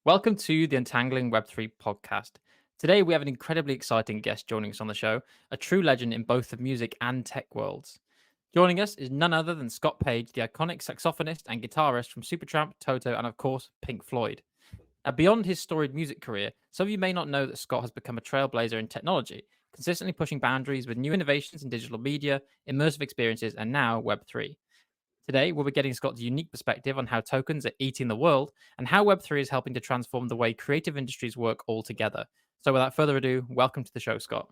Welcome to the Untangling Web3 podcast. Today, we have an incredibly exciting guest joining us on the show, a true legend in both the music and tech worlds. Joining us is none other than Scott Page, the iconic saxophonist and guitarist from Supertramp, Toto, and of course, Pink Floyd. Now, beyond his storied music career, some of you may not know that Scott has become a trailblazer in technology, consistently pushing boundaries with new innovations in digital media, immersive experiences, and now Web3. Today, we'll be getting Scott's unique perspective on how tokens are eating the world and how Web3 is helping to transform the way creative industries work all together. So, without further ado, welcome to the show, Scott.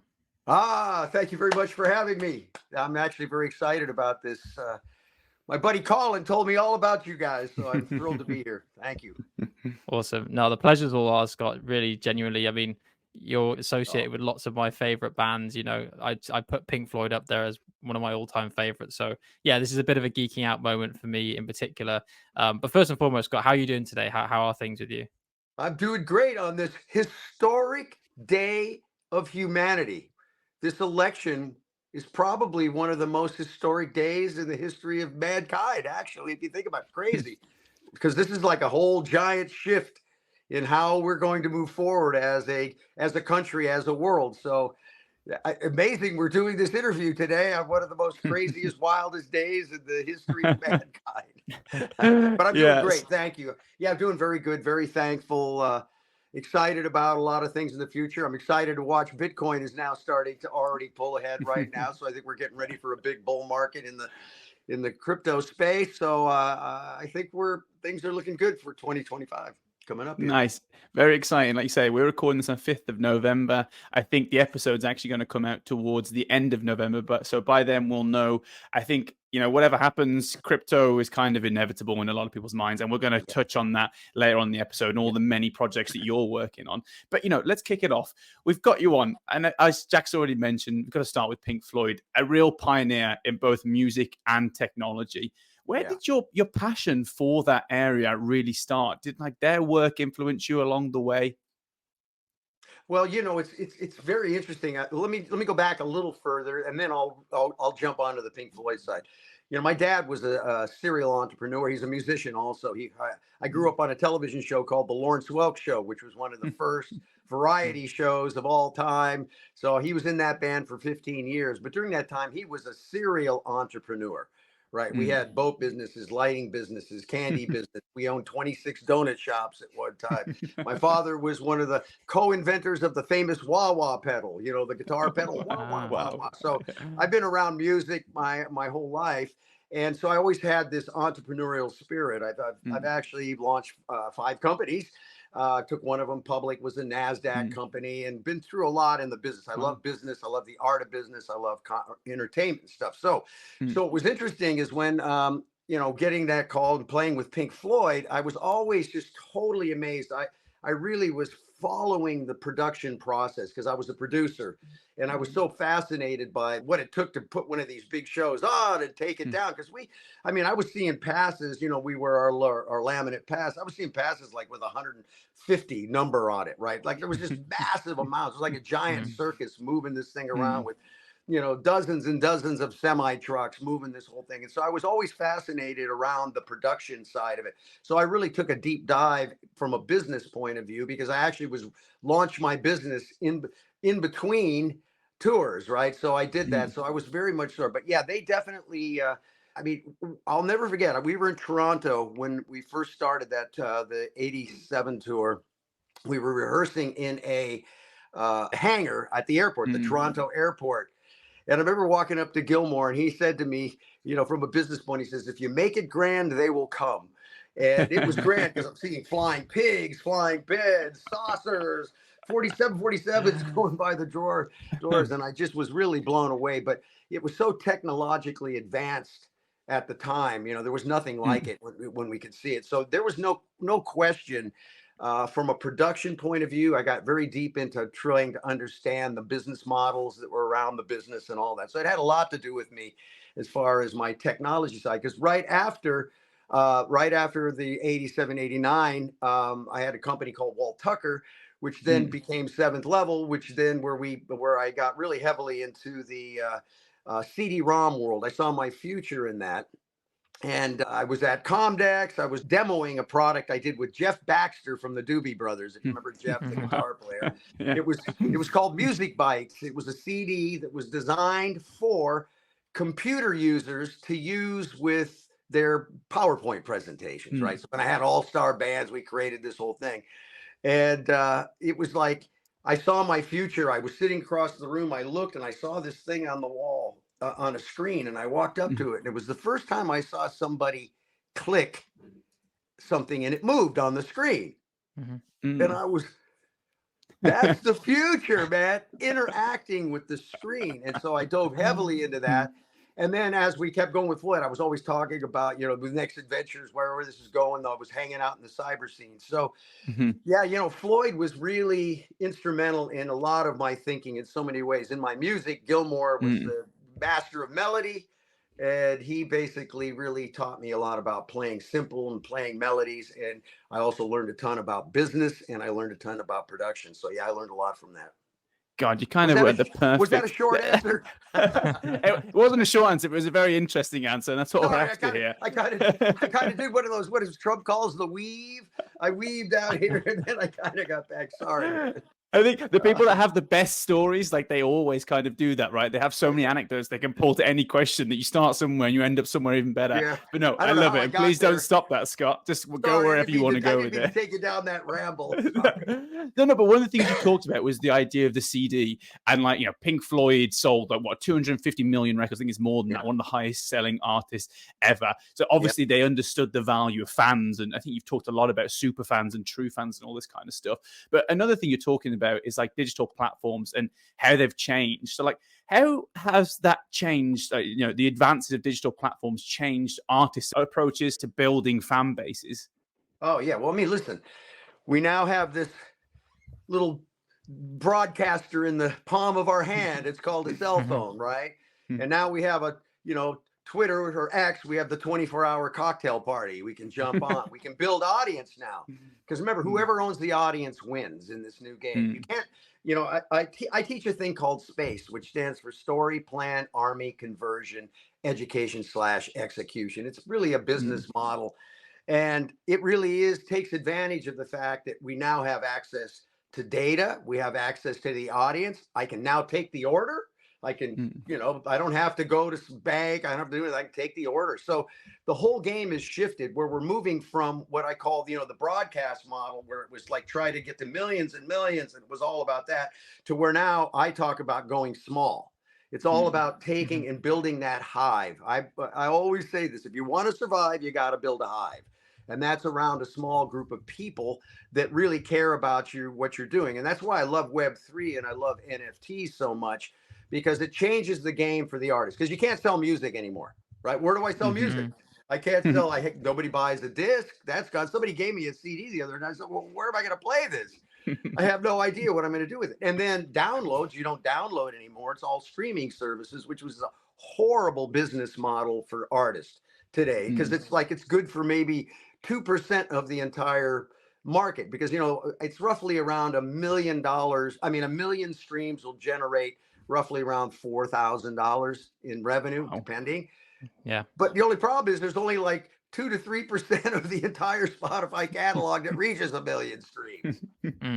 Thank you very much for having me. I'm actually very excited about this. My buddy Colin told me all about you guys, so I'm thrilled to be here. Thank you. Awesome. No, the pleasure's all ours, Scott. Really, genuinely. I mean, you're Oh, associated with lots of my favorite bands. I put Pink Floyd up there as one of my all-time favorites. So, yeah, this is a bit of a geeking out moment for me in particular. But first and foremost, Scott, how are you doing today? How are things with you? I'm doing great on this historic day of humanity. This election is probably one of the most historic days in the history of mankind, actually, if you think about it. Crazy, because this is like a whole giant shift in how we're going to move forward as a country, as a world. So amazing we're doing this interview today on one of the most craziest, wildest days in the history of mankind. But I'm doing Yes. great. Thank you. Yeah, I'm doing very good. Very thankful. Excited about a lot of things in the future. I'm excited to watch Bitcoin is now starting to already pull ahead right now. So I think we're getting ready for a big bull market in the crypto space. So I think things are looking good for 2025 coming up here. Nice. Very exciting. Like you say, we're recording this on 5th of November. I think the episode's actually going to come out towards the end of November. But so by then we'll know. I think, whatever happens, crypto is kind of inevitable in a lot of people's minds. And we're going to touch on that later on in the episode and all the many projects that you're working on. But, let's kick it off. We've got you on. And as Jack's already mentioned, we've got to start with Pink Floyd, a real pioneer in both music and technology. Where Yeah. did your passion for that area really start? Did like their work influence you along the way? Well, it's very interesting. Let me go back a little further, and then I'll jump onto the Pink Floyd side. My dad was a serial entrepreneur. He's a musician also. I grew up on a television show called The Lawrence Welk Show, which was one of the first variety shows of all time. So he was in that band for 15 years. But during that time, he was a serial entrepreneur. Right. We Mm. had boat businesses, lighting businesses, candy business. We owned 26 donut shops at one time. My father was one of the co-inventors of the famous wah wah pedal, the guitar pedal, wah wah Ah, wah Wow. wah. So I've been around music my whole life, and so I always had this entrepreneurial spirit. I've Mm. actually launched 5 companies. Took one of them public, was a Nasdaq Mm. company, and been through a lot in the business. I Wow. love business. I love the art of business. I love entertainment stuff. So, Mm. so what was interesting is when getting that call and playing with Pink Floyd, I was always just totally amazed. I really was following the production process because I was a producer, and I was Mm. so fascinated by what it took to put one of these big shows on and take it Mm. down. Because I was seeing passes. We were our laminate pass. I was seeing passes like with 150 number on it, right? Like there was just massive amounts. It was like a giant mm, circus moving this thing around Mm. with dozens and dozens of semi trucks moving this whole thing. And so I was always fascinated around the production side of it. So I really took a deep dive from a business point of view because I actually was launched my business in between tours, right? So I did that. Mm. So I was very much so. But yeah, they definitely. I mean, I'll never forget. We were in Toronto when we first started the '87 tour. We were rehearsing in a hangar at the airport, the Mm. Toronto airport, and I remember walking up to Gilmore, and he said to me, from a business point, he says, "If you make it grand, they will come." And it was grand because I'm seeing flying pigs, flying beds, saucers, 4747s going by the doors. And I just was really blown away. But it was so technologically advanced at the time. There was nothing like Mm. it when we could see it. So there was no question. From a production point of view, I got very deep into trying to understand the business models that were around the business and all that. So it had a lot to do with me as far as my technology side. Because right after the '87, '89, I had a company called Walt Tucker, which then Mm. became Seventh Level, which then where I got really heavily into the CD-ROM world. I saw my future in that. And I was at Comdex. I was demoing a product I did with Jeff Baxter from the Doobie Brothers. If you remember Jeff, the Wow. guitar player, Yeah. it was called Music Bites. It was a CD that was designed for computer users to use with their PowerPoint presentations, right? So when I had all-star bands, we created this whole thing. And it was like I saw my future. I was sitting across the room. I looked and I saw this thing on the wall on a screen, and I walked up to it. And it was the first time I saw somebody click something and it moved on the screen. And I was, that's the future, man, interacting with the screen. And so I dove heavily into that. And then as we kept going with Floyd, I was always talking about, the next adventures, wherever this is going. I was hanging out in the cyber scene. So yeah, Floyd was really instrumental in a lot of my thinking in so many ways. In my music, Gilmore was the master of melody. And he basically really taught me a lot about playing simple and playing melodies. And I also learned a ton about business, and I learned a ton about production. So yeah, I learned a lot from that. God, you kind of were the perfect. Was that a short answer? It wasn't a short answer. It was a very interesting answer, and that's what we're after here. I kind of did one of those, what Trump calls the weave. I weaved out here, and then I kind of got back. Sorry. I think the people that have the best stories, like they always kind of do that, right? They have so many anecdotes they can pull to any question that you start somewhere and you end up somewhere even better. Yeah. But no, I love it. Please don't stop that, Scott. Just go wherever you want to go with it. Take you down that ramble. No, but one of the things you talked about was the idea of the CD, and Pink Floyd sold 250 million records. I think it's more than that. One of the highest selling artists ever. So obviously they understood the value of fans, and I think you've talked a lot about super fans and true fans and all this kind of stuff. But another thing you're talking about is like digital platforms and how they've changed. So like, how has that changed? The advances of digital platforms changed artists' approaches to building fan bases. Oh yeah, well, I mean, listen, we now have this little broadcaster in the palm of our hand. It's called a cell phone, right? And now we have Twitter or X, we have the 24-hour cocktail party. We can jump on. We can build audience now. Because remember, whoever owns the audience wins in this new game. You can't, I teach a thing called SPACE, which stands for Story, Plan, Army, Conversion, Education / Execution. It's really a business model. And it really takes advantage of the fact that we now have access to data. We have access to the audience. I can now take the order. I can, I don't have to go to bank. I don't have to do it. I can take the order. So the whole game is shifted where we're moving from what I call, the broadcast model, where it was like try to get to millions and millions, and it was all about that, to where now I talk about going small. It's all about taking and building that hive. I always say this: if you want to survive, you got to build a hive. And that's around a small group of people that really care about what you're doing. And that's why I love Web3 and I love NFTs so much, because it changes the game for the artist. Because you can't sell music anymore, right? Where do I sell music? I can't sell. Nobody buys a disc. That's gone. Somebody gave me a CD the other night. I said, well, where am I going to play this? I have no idea what I'm going to do with it. And then downloads, you don't download anymore. It's all streaming services, which was a horrible business model for artists today, because it's like it's good for maybe 2% of the entire market, because it's roughly around $1 million. I mean, 1 million streams will generate roughly around $4,000 in revenue, depending. Yeah. But the only problem is there's only like 2 to 3% of the entire Spotify catalog that reaches 1 million streams,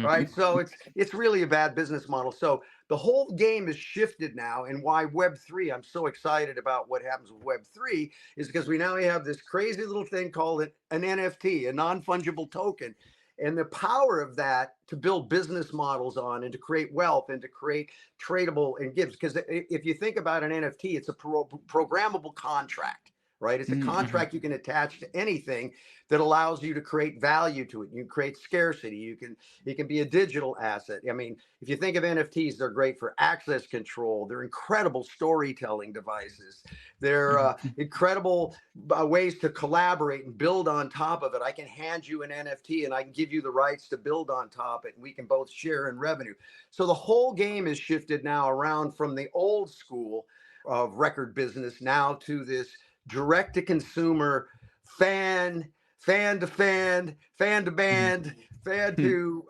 right? So it's really a bad business model. So the whole game is shifted now, and why Web3, I'm so excited about what happens with Web3, is because we now have this crazy little thing called an NFT, a non-fungible token. And the power of that to build business models on, and to create wealth, and to create tradable and gifts. Because if you think about an NFT, it's a programmable contract, right? It's a contract you can attach to anything that allows you to create value to it. You can create scarcity. It can be a digital asset. I mean, if you think of NFTs, they're great for access control. They're incredible storytelling devices. They're incredible ways to collaborate and build on top of it. I can hand you an NFT and I can give you the rights to build on top of it, and we can both share in revenue. So the whole game is shifted now around from the old school of record business now to this direct to consumer, fan to fan, fan to band, fan to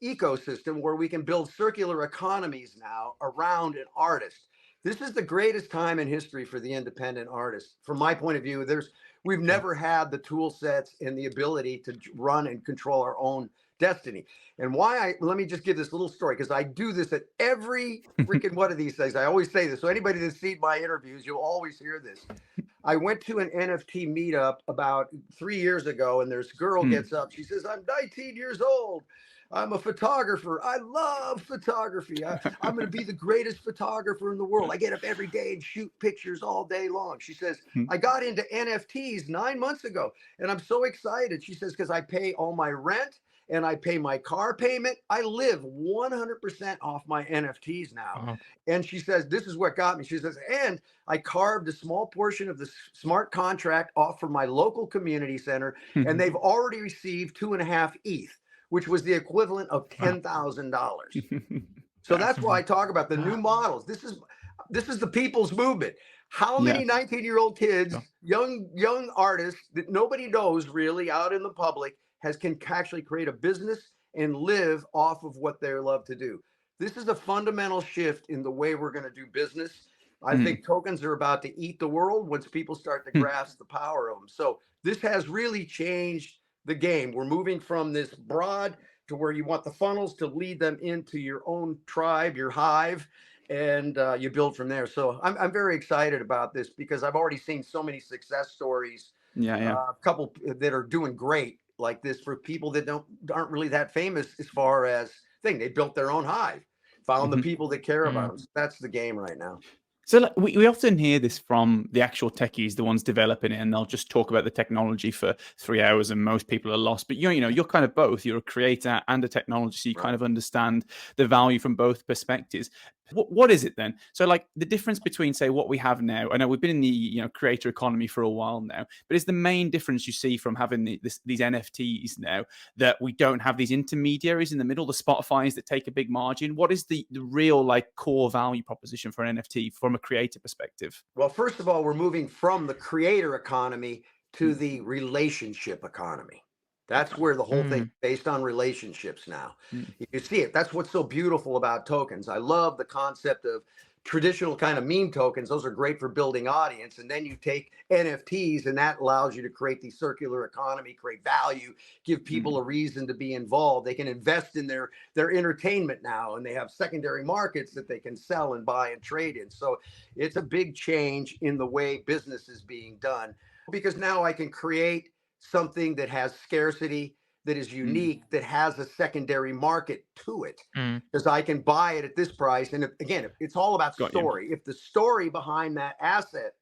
ecosystem, where we can build circular economies now around an artist. This is the greatest time in history for the independent artist. From my point of view, we've never had the tool sets and the ability to run and control our own destiny. And let me just give this little story, because I do this at every freaking one of these things. I always say this. So anybody that's seen my interviews, you'll always hear this. I went to an NFT meetup about 3 years ago, and this girl gets up. She says, I'm 19 years old. I'm a photographer. I love photography. I'm going to be the greatest photographer in the world. I get up every day and shoot pictures all day long. She says, I got into NFTs 9 months ago, and I'm so excited. She says, because I pay all my rent and I pay my car payment. I live 100% off my NFTs now. Wow. And she says, this is what got me. She says, and I carved a small portion of the smart contract off from my local community center, and they've already received 2.5 ETH, which was the equivalent of $10,000. So that's why I talk about the new models. This is the people's movement. How many 19-year-old kids, young artists that nobody knows really out in the public can actually create a business and live off of what they love to do? This is a fundamental shift in the way we're going to do business. I think tokens are about to eat the world once people start to grasp the power of them. So this has really changed the game. We're moving from this broad to where you want the funnels to lead them into your own tribe, your hive, and you build from there. So I'm very excited about this, because I've already seen so many success stories. A couple that are doing great like this for people that aren't really that famous as far as they built their own hive, found the people that care about them. So that's the game right now. So like, we often hear this from the actual techies, the ones developing it, and they'll just talk about the technology for 3 hours, and most people are lost. But you're kind of both. You're a creator and a technology, so you kind of understand the value from both perspectives. What is it then? So like the difference between, say, what we have now. I know we've been in the creator economy for a while now, but is the main difference you see from having these NFTs now that we don't have these intermediaries in the middle, the Spotifys that take a big margin? What is the real like core value proposition for an NFT from a creator perspective? Well, first of all, we're moving from the creator economy to the relationship economy. That's where the whole thing is based on relationships now. You see it. That's what's so beautiful about tokens. I love the concept of traditional kind of meme tokens. Those are great for building audience. And then you take NFTs, and that allows you to create the circular economy, create value, give people a reason to be involved. They can invest in their entertainment now, and they have secondary markets that they can sell and buy and trade in. So it's a big change in the way business is being done, because now I can create something that has scarcity, that is unique, that has a secondary market to it, because I can buy it at this price. And again, it's all about story. If the story behind that asset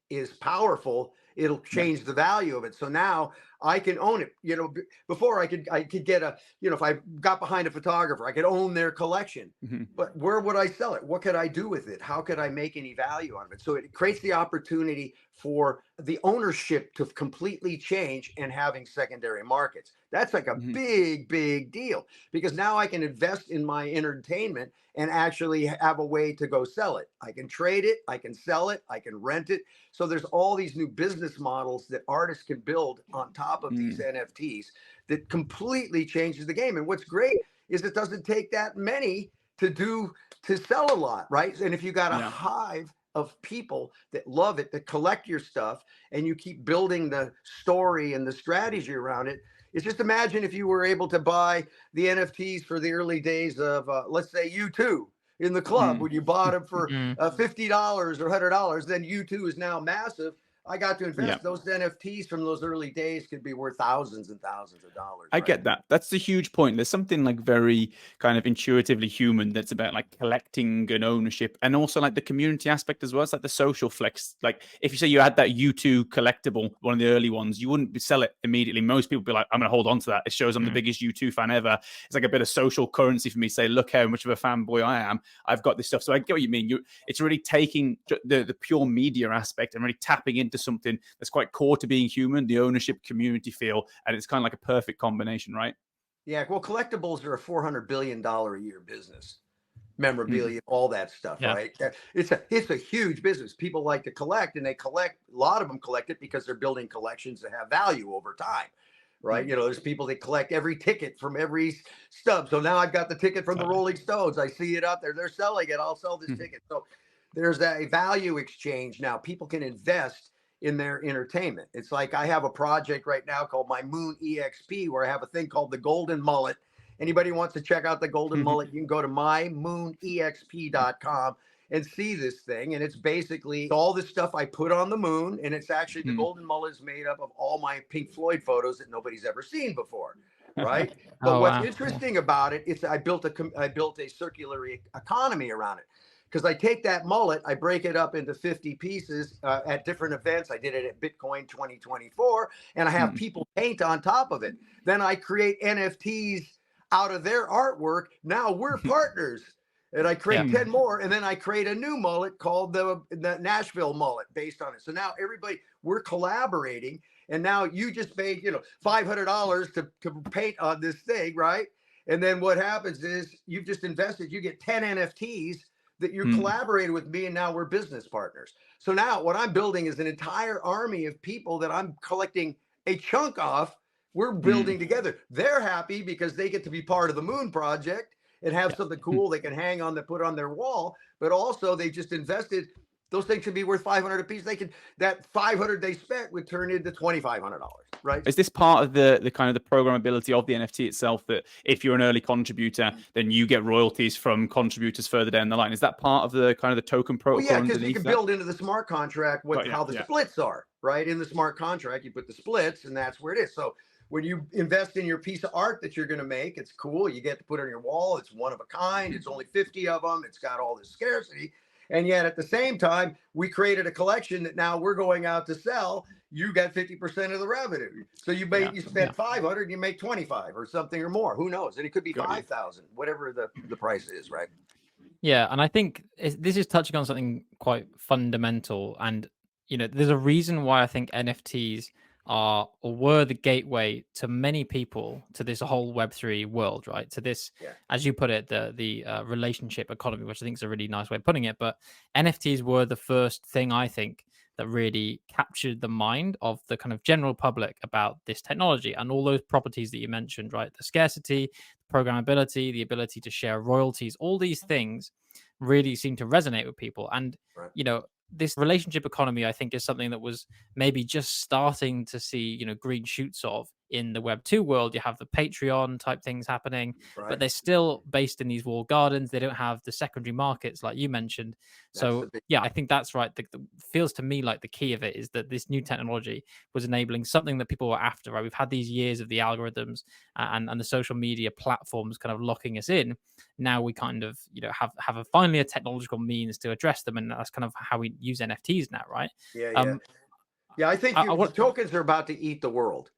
is powerful, it'll change the value of it. So now I can own it. Before I could get if I got behind a photographer, I could own their collection. But where would I sell it? What could I do with it? How could I make any value out of it? So it creates the opportunity for the ownership to completely change and having secondary markets. That's like a big deal, because now I can invest in my entertainment and actually have a way to go sell it. I can trade it, I can sell it, I can rent it. So there's all these new business models that artists can build on top of these NFTs that completely changes the game. And what's great is it doesn't take that many to sell a lot, right? And if you got a hive of people that love it, that collect your stuff, and you keep building the story and the strategy around it. It's just, imagine if you were able to buy the NFTs for the early days of, let's say, U2 in the club, when you bought them for $50 or $100, then U2 is now massive. I got to invest. Those NFTs from those early days could be worth thousands and thousands of dollars. I get that. That's the huge point. There's something like very kind of intuitively human that's about like collecting and ownership, and also like the community aspect as well. It's like the social flex. Like if you say you had that U2 collectible, one of the early ones, you wouldn't sell it immediately. Most people would be like, I'm going to hold on to that. It shows I'm the biggest U2 fan ever. It's like a bit of social currency for me to say, look how much of a fanboy I am. I've got this stuff. So I get what you mean. It's really taking the pure media aspect and really tapping into something that's quite core to being human, the ownership community feel, and it's kind of like a perfect combination, right? Yeah, well, collectibles are a $400 billion a year business. Memorabilia, all that stuff, right? It's a huge business. People like to collect, and a lot of them collect it because they're building collections that have value over time, right? There's people that collect every ticket from every stub. So now I've got the ticket from the Rolling Stones. I see it out there. They're selling it. I'll sell this ticket. So there's a value exchange now. People can invest in their entertainment. It's like I have a project right now called my Moon EXP, where I have a thing called the Golden Mullet. Anybody wants to check out the Golden Mullet, you can go to mymoonexp.com and see this thing. And it's basically all this stuff I put on the moon. And it's actually the Golden Mullet is made up of all my Pink Floyd photos that nobody's ever seen before. Right. But Oh, what's wow. interesting about it is I built a circular economy around it. Because I take that mullet, I break it up into 50 pieces at different events. I did it at Bitcoin 2024, and I have people paint on top of it. Then I create NFTs out of their artwork. Now we're partners. And I create 10 more, and then I create a new mullet called the Nashville mullet based on it. So now everybody, we're collaborating. And now you just paid, $500 to paint on this thing, right? And then what happens is you've just invested, you get 10 NFTs that you're collaborating with me, and now we're business partners. So now what I'm building is an entire army of people that I'm collecting a chunk off. We're building together. They're happy because they get to be part of the Moon Project and have something cool they can hang on, put on their wall. But also they just invested. Those things should be worth $500 a piece. That $500 they spent would turn into $2,500, right? Is this part of the kind of the programmability of the NFT itself, that if you're an early contributor, then you get royalties from contributors further down the line? Is that part of the kind of the token protocol? Well, yeah, because you can build into the smart contract how the splits are, right? In the smart contract, you put the splits, and that's where it is. So when you invest in your piece of art that you're going to make, it's cool. You get to put it on your wall. It's one of a kind. It's only 50 of them. It's got all this scarcity. And yet at the same time, we created a collection that now we're going out to sell. You got 50% of the revenue. So you spend 500, you make 25 or something or more. Who knows? And it could be 5,000, whatever the price is, right? Yeah, and I think this is touching on something quite fundamental. And, there's a reason why I think NFTs are or were the gateway to many people to this whole Web3 world, right? To this, as you put it, the relationship economy, which I think is a really nice way of putting it. But NFTs were the first thing, I think, that really captured the mind of the kind of general public about this technology and all those properties that you mentioned, right? The scarcity, programmability, the ability to share royalties, all these things really seem to resonate with people. And, this relationship economy, I think, is something that was maybe just starting to see, green shoots of in the Web 2 world. You have the Patreon type things happening, but they're still based in these walled gardens. They don't have the secondary markets like you mentioned. So yeah, I think that's right. The feels to me like the key of it is that this new technology was enabling something that people were after, right? We've had these years of the algorithms and the social media platforms kind of locking us in. Now we kind of, have finally a technological means to address them. And that's kind of how we use NFTs now, right? I think the tokens are about to eat the world.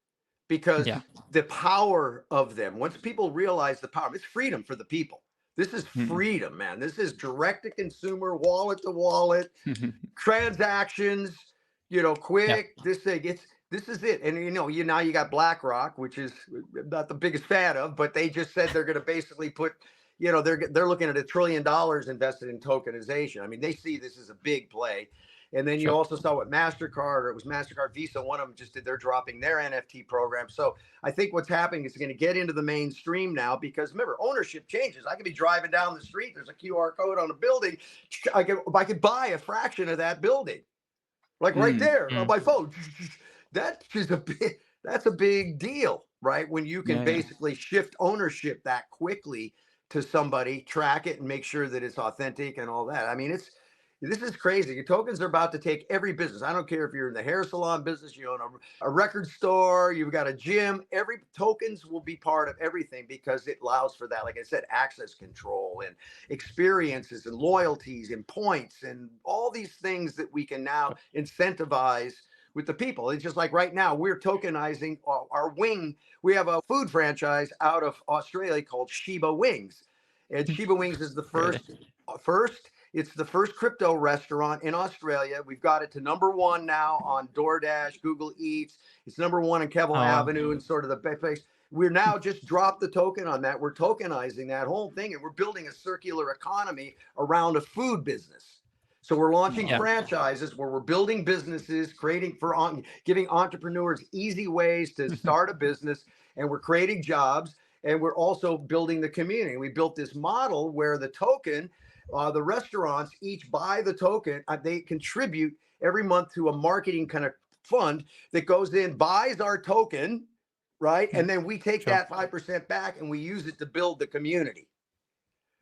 Because the power of them, once people realize the power, it's freedom for the people. This is freedom, man. This is direct to consumer, wallet to wallet, transactions, quick. This thing, this is it. And now you got BlackRock, which is not the biggest fan of, but they just said they're going to basically put, they're looking at $1 trillion invested in tokenization. I mean, they see this as a big play. And then you also saw what MasterCard, or it was MasterCard, Visa, one of them they're dropping their NFT program. So I think what's happening is going to get into the mainstream now, because remember, ownership changes. I could be driving down the street. There's a QR code on a building. I could buy a fraction of that building, like right there on my phone. That's a big deal, right? When you can basically shift ownership that quickly to somebody, track it and make sure that it's authentic and all that. I mean, this is crazy. Your tokens are about to take every business. I don't care if you're in the hair salon business, you own a record store, you've got a gym. Every tokens will be part of everything, because it allows for that, like I said, access control and experiences and loyalties and points and all these things that we can now incentivize with the people. It's just like right now, we're tokenizing our wing. We have a food franchise out of Australia called Shiba Wings. And Shiba Wings is the first. It's the first crypto restaurant in Australia. We've got it to #1 now on DoorDash, Google Eats. It's #1 in Kevel Avenue and sort of the best place. We're now just dropped the token on that. We're tokenizing that whole thing, and we're building a circular economy around a food business. So we're launching franchises where we're building businesses, giving entrepreneurs easy ways to start a business, and we're creating jobs, and we're also building the community. We built this model where the token The restaurants each buy the token. They contribute every month to a marketing kind of fund that goes in, buys our token, right? And then we take Sure. that 5% back and we use it to build the community,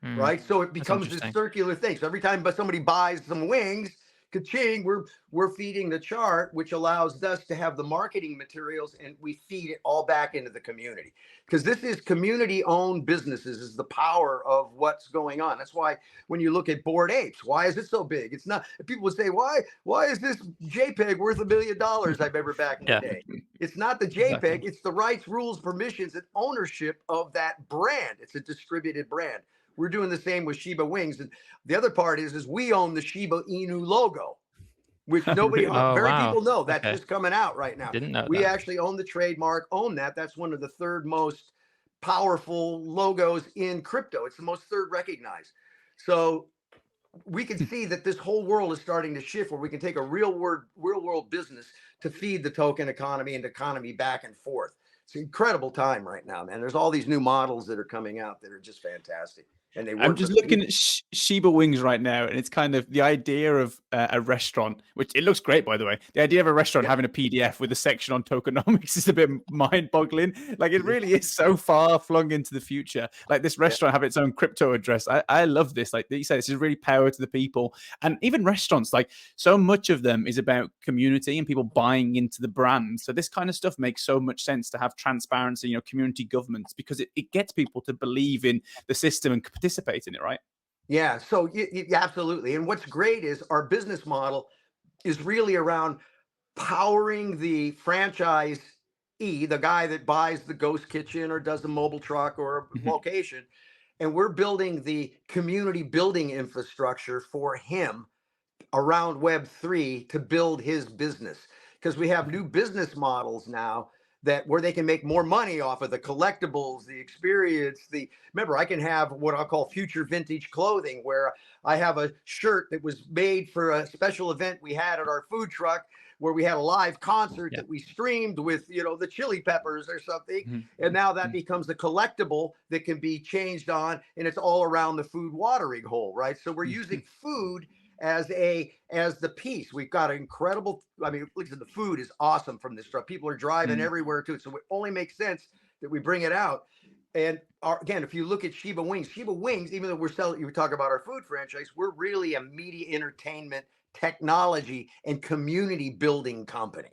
Mm, right? So it that's becomes this interesting. circular thing. So every time somebody buys some wings, ka-ching, we're feeding the chart, which allows us to have the marketing materials, and we feed it all back into the community. Because this is community-owned businesses, is the power of what's going on. That's why when you look at Bored Apes, why is it so big? It's not. People would say, why is this JPEG worth $1 million? I remember back in the Yeah, day. It's not the exactly. JPEG, it's the rights, rules, permissions, and ownership of that brand. It's a distributed brand. We're doing the same with Shiba Wings. And the other part is we own the Shiba Inu logo, which nobody, Really? Oh, very wow. people know. That's Okay. just coming out right now. Didn't know We that. actually own the trademark, own that. That's one of the third most powerful logos in crypto. It's the most third recognized. So we can see that this whole world is starting to shift where we can take a real world business to feed the token economy and economy back and forth. It's an incredible time right now, man. There's all these new models that are coming out that are just fantastic, and they I'm work for just the looking people. at Shiba Wings right now, and it's kind of the idea of a restaurant, which it looks great, by the way. The idea of a restaurant Yeah. having a PDF with a section on tokenomics is a bit mind-boggling. Like, it really is so far flung into the future. Like, this Yeah. restaurant have its own crypto address. I love this. Like you said, this is really power to the people. And even restaurants, like, so much of them is about community and people buying into the brand. So this kind of stuff makes so much sense to have transparency, community governance, because it gets people to believe in the system and participate in it, right? Yeah, so absolutely. And what's great is our business model is really around powering the franchisee, the guy that buys the ghost kitchen or does the mobile truck or Mhm. location. And we're building the community building infrastructure for him around Web3 to build his business, because we have new business models now that where they can make more money off of the collectibles, the experience. Remember, I can have what I'll call future vintage clothing, where I have a shirt that was made for a special event we had at our food truck, where we had a live concert Yeah. that we streamed with the Chili Peppers or something. Mhm. And now that Mhm. becomes a collectible that can be changed on, and it's all around the food watering hole, right? So we're using food as the piece. We've got an incredible, I mean, listen, the food is awesome from this stuff. People are driving Mhm. everywhere to it. So it only makes sense that we bring it out. And again, if you look at Shiba Wings, even though we're selling, you talk about our food franchise, we're really a media entertainment technology and community building company.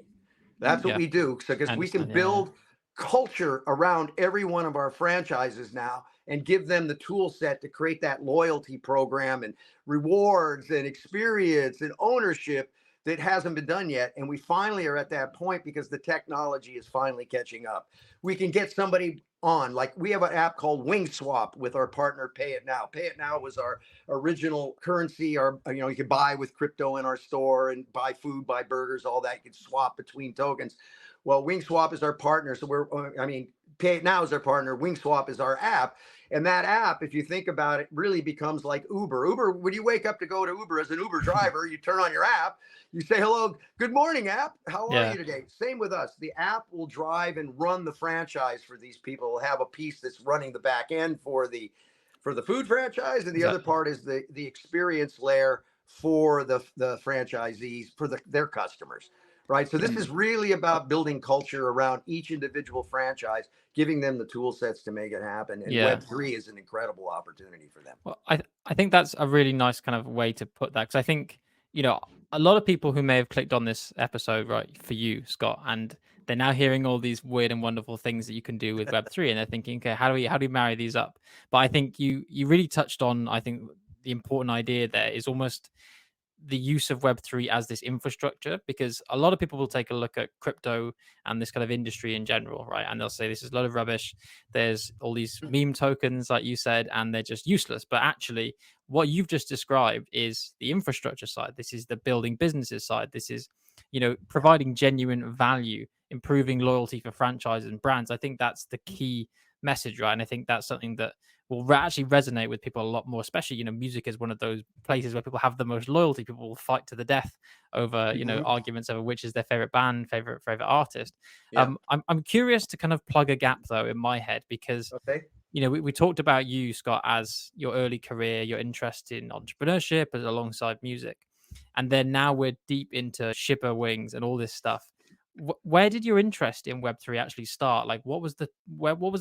That's what Yeah, we do. So I because we can understand. Yeah, build culture around every one of our franchises now and give them the tool set to create that loyalty program and rewards and experience and ownership that hasn't been done yet. And we finally are at that point because the technology is finally catching up. We can get somebody on, like we have an app called Wing Swap with our partner Pay It Now. Pay It Now was our original currency. You can buy with crypto in our store and buy food, buy burgers, all that. You can swap between tokens. Well, Wing Swap is our partner. So Pay It Now is our partner. Wing Swap is our app. And that app, if you think about it, really becomes like Uber. Uber, when you wake up to go to Uber as an Uber driver, you turn on your app, you say, hello, good morning, app. How are yeah, you today? Same with us. The app will drive and run the franchise for these people. We'll have a piece that's running the back end for the food franchise, and the other exactly. part is the experience layer for the franchisees, for their customers, right? So this Mhm. is really about building culture around each individual franchise, giving them the tool sets to make it happen. And Yeah. Web3 is an incredible opportunity for them. Well, I think that's a really nice kind of way to put that, because I think a lot of people who may have clicked on this episode, right, for you, Scott, and they're now hearing all these weird and wonderful things that you can do with Web3, and they're thinking, okay, how do we marry these up? But I think you really touched on, I think, the important idea there is almost the use of Web3 as this infrastructure, because a lot of people will take a look at crypto and this kind of industry in general, right? And they'll say this is a lot of rubbish. There's all these meme tokens, like you said, and they're just useless. But actually, what you've just described is the infrastructure side. This is the building businesses side. This is, providing genuine value, improving loyalty for franchises and brands. I think that's the key message, right? And I think that's something that will actually resonate with people a lot more, especially, music is one of those places where people have the most loyalty. People will fight to the death over, Mhm. arguments over which is their favorite band, favorite artist. Yeah. I'm curious to kind of plug a gap though in my head, because Okay. we talked about you, Scott, as your early career, your interest in entrepreneurship as alongside music. And then now we're deep into shipper wings and all this stuff. Where did your interest in Web3 actually start? Like, what was the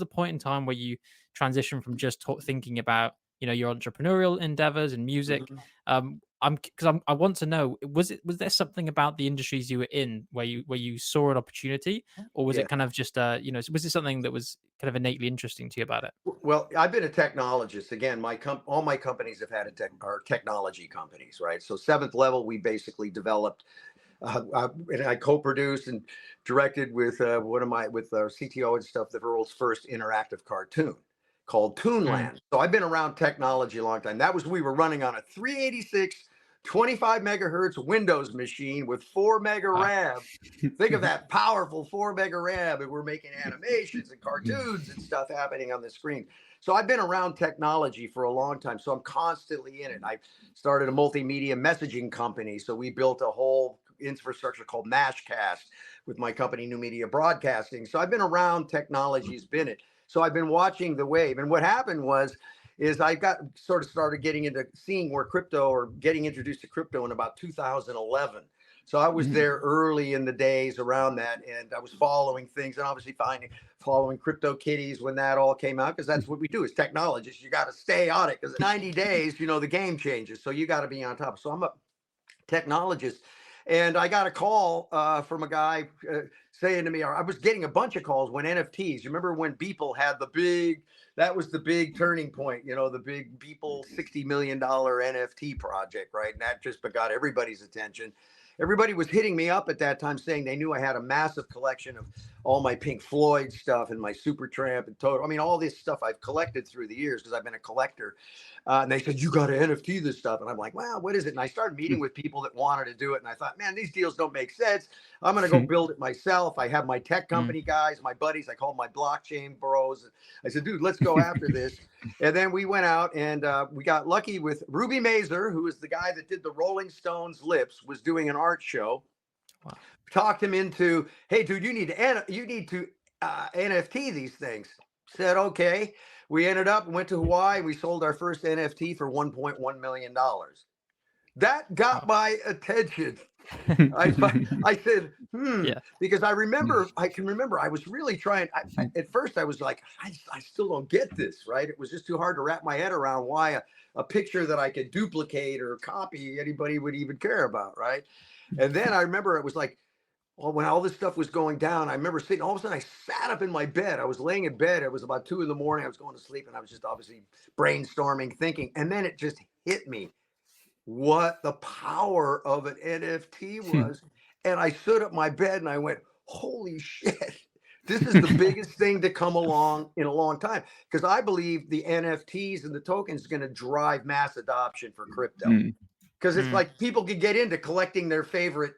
point in time where you transitioned from just thinking about your entrepreneurial endeavors and music? Mhm. I want to know, was there something about the industries you were in where you saw an opportunity, or was Yeah. it kind of just was it something that was kind of innately interesting to you about it? Well, I've been a technologist. Again, all my companies have had are technology companies, right? So Seventh Level, we basically developed, and I co-produced and directed with with our CTO and stuff, the world's first interactive cartoon called Mm. Toonland. So I've been around technology a long time. We were running on a 386, 25 megahertz Windows machine with 4 mega Wow. RAM. Think of that powerful 4 mega RAM, and we're making animations and cartoons and stuff happening on the screen. So I've been around technology for a long time. So I'm constantly in it. I started a multimedia messaging company. So we built a whole infrastructure called Mashcast with my company, New Media Broadcasting. So I've been around technology, has been it. So I've been watching the wave. And what happened is I got started getting into seeing where crypto, or getting introduced to crypto in about 2011. So I was there early in the days around that, and I was following things, and obviously following Crypto Kitties when that all came out, because that's what we do as technologists. You got to stay on it, because 90 days, the game changes. So you got to be on top. So I'm a technologist, and I got a call from a guy saying to me, I was getting a bunch of calls when NFTs. You remember when Beeple had that was the big turning point, the big Beeple $60 million NFT project, right? And that just got everybody's attention. Everybody was hitting me up at that time saying they knew I had a massive collection of all my Pink Floyd stuff and my Supertramp and Total. I mean, all this stuff I've collected through the years because I've been a collector. And they said, you got to NFT this stuff. And I'm like, well, what is it? And I started meeting with people that wanted to do it. And I thought, man, these deals don't make sense. I'm going to go build it myself. I have my tech company guys, my buddies. I call my blockchain bros. I said, dude, let's go after this. And then we went out, and we got lucky with Ruby Mazer, who is the guy that did the Rolling Stones Lips, was doing an art show. Wow. Talked him into, hey, dude, you need to NFT these things. Said, okay. We ended up, went to Hawaii. We sold our first NFT for $1.1 million. That got my attention. I said, Yeah. because I can remember I was really trying. At first I was like, I still don't get this, right? It was just too hard to wrap my head around why a picture that I could duplicate or copy anybody would even care about, right? And then I remember it was like, well, when all this stuff was going down, I remember sitting, all of a sudden I sat up in my bed. I was laying in bed. It was about 2 a.m. I was going to sleep, and I was just obviously brainstorming, thinking. And then it just hit me what the power of an NFT was. And I stood up my bed and I went, holy shit. This is the biggest thing to come along in a long time, because I believe the NFTs and the tokens are going to drive mass adoption for crypto. Because it's like people could get into collecting their favorite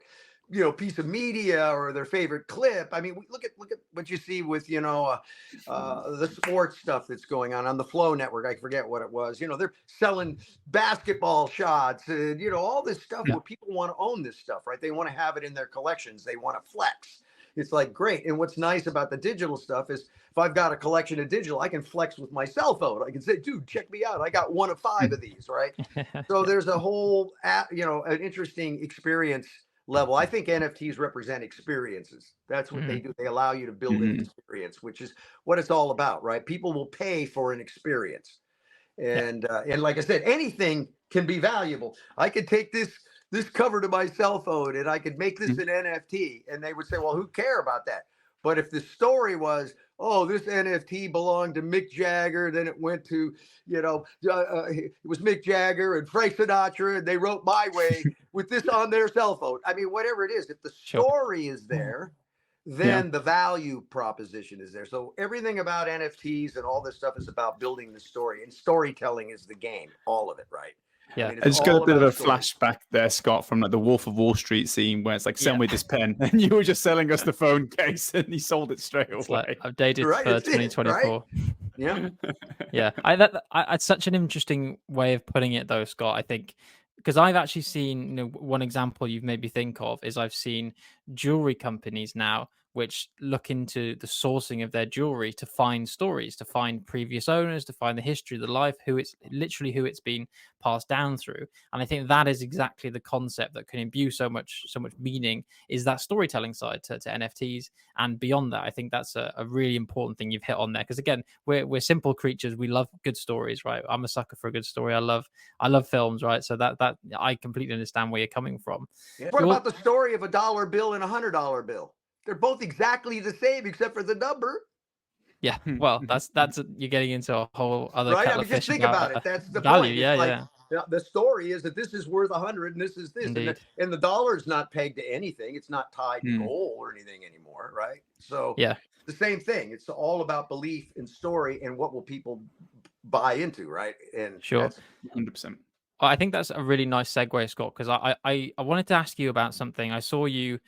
piece of media or their favorite clip. I mean, look at what you see with the sports stuff that's going on the Flow Network. I forget what it was. They're selling basketball shots and all this stuff where people want to own this stuff, right? They want to have it in their collections. They want to flex. It's like great. And what's nice about the digital stuff is if I've got a collection of digital, I can flex with my cell phone. I can say, dude, check me out. I got 1 of 5 of these, right? So there's a whole, an interesting experience level. I think NFTs represent experiences. That's what they do. They allow you to build an experience, which is what it's all about, right? People will pay for an experience. And like I said, anything can be valuable. I could take this cover to my cell phone and I could make this an NFT, and they would say, well, who care about that? But if the story was, oh, this NFT belonged to Mick Jagger, then it went to, it was Mick Jagger and Frank Sinatra, and they wrote My Way with this on their cell phone. I mean, whatever it is, if the story is there, then the value proposition is there. So everything about NFTs and all this stuff is about building the story, and storytelling is the game, all of it, right? Yeah, I just got a bit of a flashback there, Scott, from like the Wolf of Wall Street scene where it's like, send me this pen, and you were just selling us the phone case, and he sold it straight away. Like updated Right, for it's it, 2024. right? Yeah. Yeah, it's such an interesting way of putting it, though, Scott. I think because I've actually seen, one example you've made me think of is I've seen jewelry companies now which look into the sourcing of their jewelry to find stories, to find previous owners, to find the history, the life, who it's been passed down through. And I think that is exactly the concept that can imbue so much meaning, is that storytelling side to NFTs. And beyond that, I think that's a really important thing you've hit on there, because again, we're simple creatures. We love good stories, right? I'm a sucker for a good story. I love films, right? So that I completely understand where you're coming from. Yeah. What about the story of $1 bill and $100 bill? They're both exactly the same except for the number. Yeah, well, that's you're getting into a whole other right. I kettle mean, of just fish think about about it. That's the value. point. Yeah, It's like yeah, the story is that this is worth 100 and this is this, indeed. and the dollar is not pegged to anything. It's not tied to Mm. gold or anything anymore, right? So Yeah, the same thing. It's all about belief and story and what will people buy into, right? And sure. that's 100%. I think that's a really nice segue, Scott, because I wanted to ask you about something. I saw you,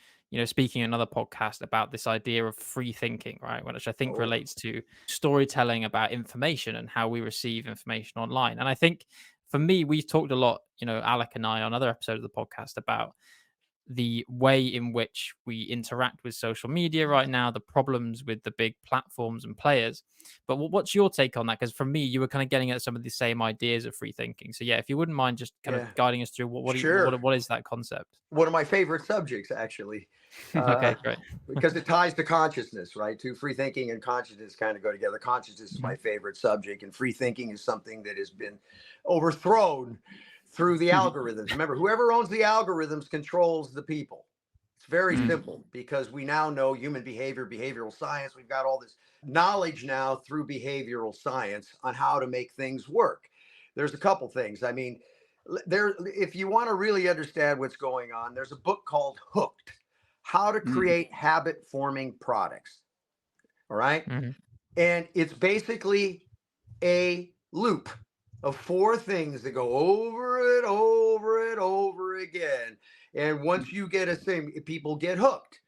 speaking in another podcast about this idea of free thinking, right? Which I think relates to storytelling about information and how we receive information online. And I think for me, we talked a lot, Alec and I on other episodes of the podcast about the way in which we interact with social media right now, the problems with the big platforms and players. But what's your take on that? Because for me, you were kind of getting at some of the same ideas of free thinking. So yeah, if you wouldn't mind just kind of guiding us through what is that concept? One of my favorite subjects, actually. Okay, great. Because it ties to consciousness, right? To free thinking and consciousness kind of go together. Consciousness is my favorite subject, and free thinking is something that has been overthrown through the algorithms. Remember, whoever owns the algorithms controls the people. It's very simple, because we now know human behavior, behavioral science. We've got all this knowledge now through behavioral science on how to make things work. There's a couple things. I mean, if you want to really understand what's going on, there's a book called Hooked: How to Create Habit Forming Products. All right. And it's basically a loop of 4 things that go over and over and over again. And once you get a thing, people get hooked,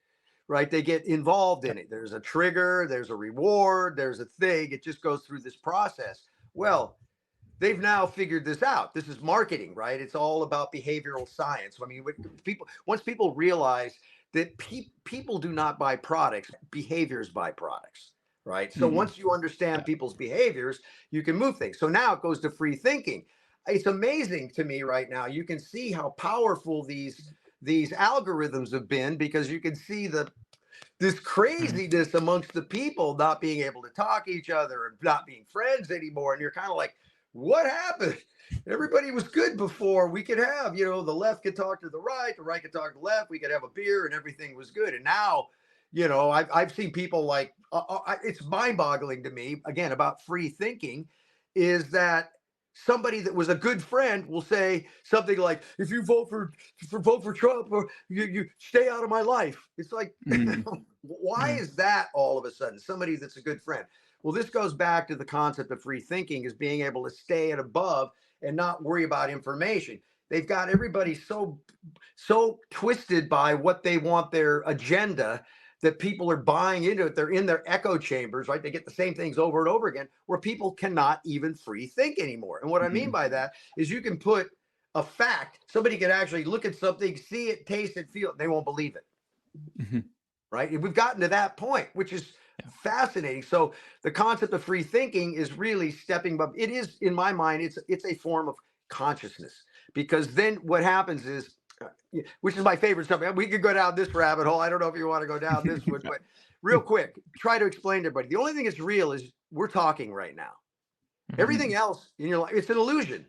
right? They get involved in it. There's a trigger, there's a reward, there's a thing. It just goes through this process. Well, they've now figured this out. This is marketing, right? It's all about behavioral science. I mean, once people realize that people do not buy products, behaviors buy products, right? So once you understand people's behaviors, you can move things. So now it goes to free thinking. It's amazing to me right now. You can see how powerful these algorithms have been, because you can see this craziness amongst the people not being able to talk to each other and not being friends anymore. And you're kind of like, what happened? Everybody was good before. We could have, the left could talk to the right could talk to the left. We could have a beer and everything was good. And now, I've seen people like, it's mind boggling to me, again, about free thinking, is that somebody that was a good friend will say something like, if you vote for Trump, or you stay out of my life. It's like, why is that all of a sudden somebody that's a good friend? Well, this goes back to the concept of free thinking, is being able to stay at above and not worry about information. They've got everybody so twisted by what they want, their agenda, that people are buying into it. They're in their echo chambers, right? They get the same things over and over again, where people cannot even free think anymore. And what I mean by that is, you can put a fact, somebody can actually look at something, see it, taste it, feel it, they won't believe it. Right? And we've gotten to that point, which is fascinating. So the concept of free thinking is really stepping above. It is, in my mind, it's a form of consciousness, because then what happens is, which is my favorite stuff. We could go down this rabbit hole. I don't know if you want to go down this one, but real quick, try to explain to everybody. The only thing that's real is we're talking right now. Everything else in your life, it's an illusion.